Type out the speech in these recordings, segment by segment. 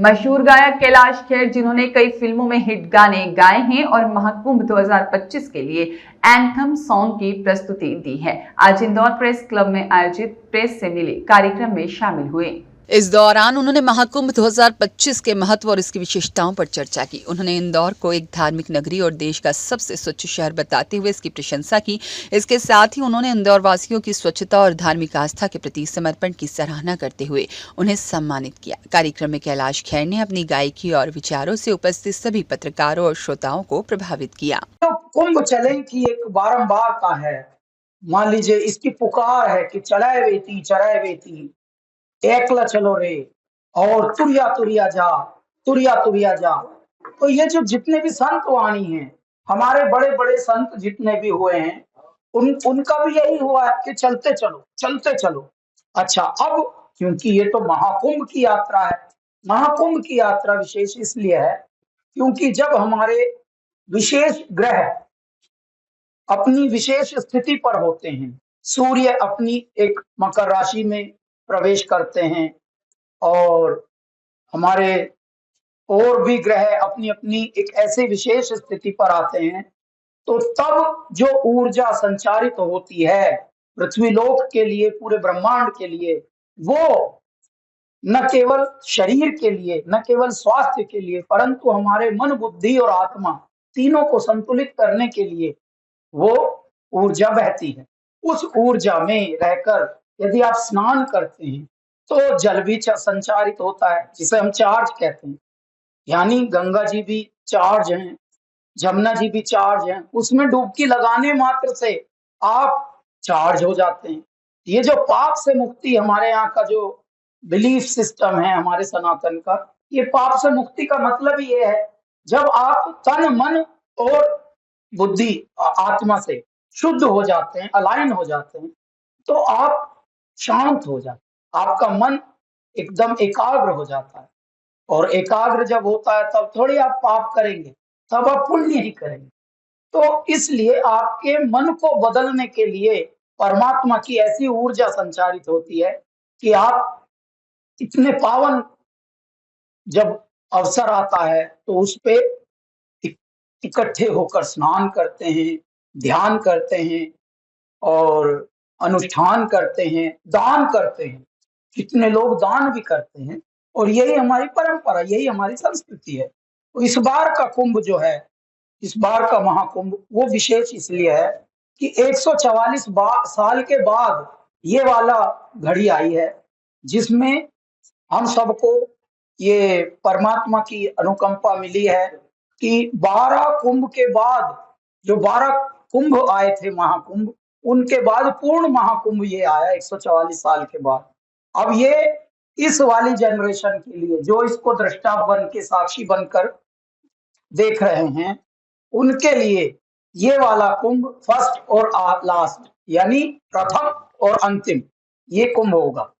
मशहूर गायक कैलाश खेर, जिन्होंने कई फिल्मों में हिट गाने गाए हैं और महाकुंभ 2025 के लिए एंथम सॉन्ग की प्रस्तुति दी है, आज इंदौर प्रेस क्लब में आयोजित प्रेस से मिले कार्यक्रम में शामिल हुए। इस दौरान उन्होंने महाकुंभ 2025 के महत्व और इसकी विशेषताओं पर चर्चा की। उन्होंने इंदौर को एक धार्मिक नगरी और देश का सबसे स्वच्छ शहर बताते हुए इसकी प्रशंसा की। इसके साथ ही उन्होंने इंदौर वासियों की स्वच्छता और धार्मिक आस्था के प्रति समर्पण की सराहना करते हुए उन्हें सम्मानित किया। कार्यक्रम में कैलाश खेर ने अपनी गायकी और विचारों से उपस्थित सभी पत्रकारों और श्रोताओं को प्रभावित किया। तो कुंभ चले की एक बारंबार का है, मान लीजिए इसकी पुकार है कि चढ़ाए बेटी एकला चलो रे और तुरिया तुरिया जा। तो ये जो जितने भी संत वाणी हैं, हमारे बड़े बड़े संत जितने भी हुए हैं, उनका भी यही हुआ है कि चलते चलो। अच्छा, अब क्योंकि ये तो महाकुंभ की यात्रा है, महाकुंभ की यात्रा विशेष इसलिए है क्योंकि जब हमारे विशेष ग्रह अपनी विशेष स्थिति पर होते हैं, सूर्य अपनी एक मकर राशि में प्रवेश करते हैं और हमारे और भी ग्रह अपनी अपनी एक ऐसे विशेष स्थिति पर आते हैं, तो तब जो ऊर्जा संचारित होती है पृथ्वी लोक के लिए, पूरे ब्रह्मांड के लिए, वो न केवल शरीर के लिए, न केवल स्वास्थ्य के लिए, परंतु हमारे मन, बुद्धि और आत्मा तीनों को संतुलित करने के लिए वो ऊर्जा बहती है। उस ऊर्जा में रहकर यदि आप स्नान करते हैं तो जल भी संचारित होता है, जिसे हम चार्ज कहते हैं। यानी गंगा जी भी चार्ज हैं, जमुना जी भी चार्ज हैं। उसमें डुबकी लगाने मात्र से आप चार्ज हो जाते हैं। ये जो पाप से मुक्ति, हमारे यहाँ का जो बिलीफ सिस्टम है हमारे सनातन का, ये पाप से मुक्ति का मतलब ये है, जब आप तन, मन और बुद्धि, आत्मा से शुद्ध हो जाते हैं, अलाइन हो जाते हैं, तो आप शांत हो जाते हैं, आपका मन एकदम एकाग्र हो जाता है। और एकाग्र जब होता है तब थोड़ी आप पाप करेंगे, तब आप पुण्य ही करेंगे। तो इसलिए आपके मन को बदलने के लिए परमात्मा की ऐसी ऊर्जा संचारित होती है कि आप इतने पावन जब अवसर आता है तो उस पे इकट्ठे होकर स्नान करते हैं, ध्यान करते हैं और अनुष्ठान करते हैं, दान करते हैं। कितने लोग दान भी करते हैं और यही हमारी परंपरा, यही हमारी संस्कृति है। तो इस बार का कुंभ जो है, इस बार का महाकुंभ, वो विशेष इसलिए है कि 144 साल के बाद ये वाला घड़ी आई है, जिसमें हम सबको ये परमात्मा की अनुकंपा मिली है कि 12 कुंभ के बाद, जो 12 कुंभ आए थे महाकुंभ, उनके बाद पूर्ण महाकुंभ ये आया 144 साल के बाद। अब ये इस वाली जनरेशन के लिए, जो इसको दृष्टा बन के, साक्षी बनकर देख रहे हैं, उनके लिए ये वाला कुंभ फर्स्ट और लास्ट, यानी प्रथम और अंतिम, ये कुंभ होगा।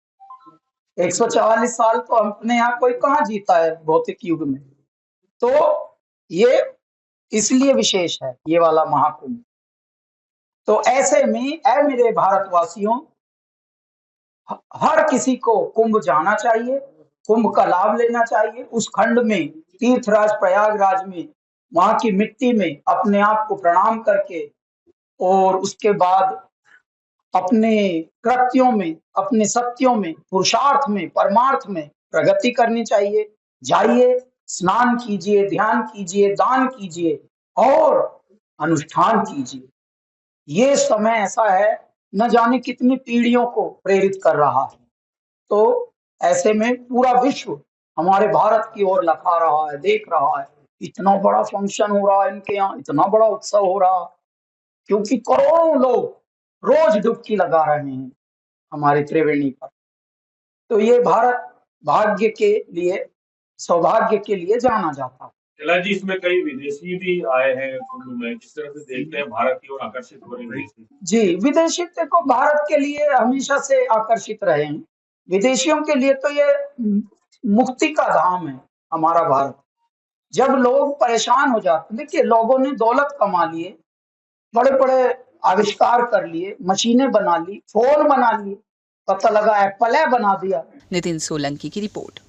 144 साल तो अपने यहाँ कोई कहाँ जीता है भौतिक युग में, तो ये इसलिए विशेष है ये वाला महाकुंभ। तो ऐसे में ऐ मेरे भारतवासियों, हर किसी को कुंभ जाना चाहिए, कुंभ का लाभ लेना चाहिए। उस खंड में, तीर्थराज प्रयागराज में, वहां की मिट्टी में अपने आप को प्रणाम करके और उसके बाद अपने कृत्यों में, अपने सत्यों में, पुरुषार्थ में, परमार्थ में प्रगति करनी चाहिए। जाइए, स्नान कीजिए, ध्यान कीजिए, दान कीजिए और अनुष्ठान कीजिए। ये समय ऐसा है, न जाने कितनी पीढ़ियों को प्रेरित कर रहा है। तो ऐसे में पूरा विश्व हमारे भारत की ओर लखा रहा है, देख रहा है। इतना बड़ा फंक्शन हो रहा है इनके यहाँ, इतना बड़ा उत्सव हो रहा है, क्योंकि करोड़ों लोग रोज डुबकी लगा रहे हैं हमारी त्रिवेणी पर। तो ये भारत भाग्य के लिए, सौभाग्य के लिए जाना जाता है। चला जी, इसमें कई विदेशी भी आए हैं कुंभ में, जिस तरह से देखते हैं भारत की ओर आकर्षित हो रहे हैं। जी, विदेशी देखो भारत के लिए हमेशा से आकर्षित रहे हैं। विदेशियों के लिए तो ये मुक्ति का धाम है हमारा भारत। जब लोग परेशान हो जाते हैं, देखिए लोगों ने दौलत कमा लिए, बड़े बड़े आविष्कार कर लिए, मशीनें बना ली, फोन बना लिए, पता लगा एप्पल बना दिया। नितिन सोलंकी की रिपोर्ट।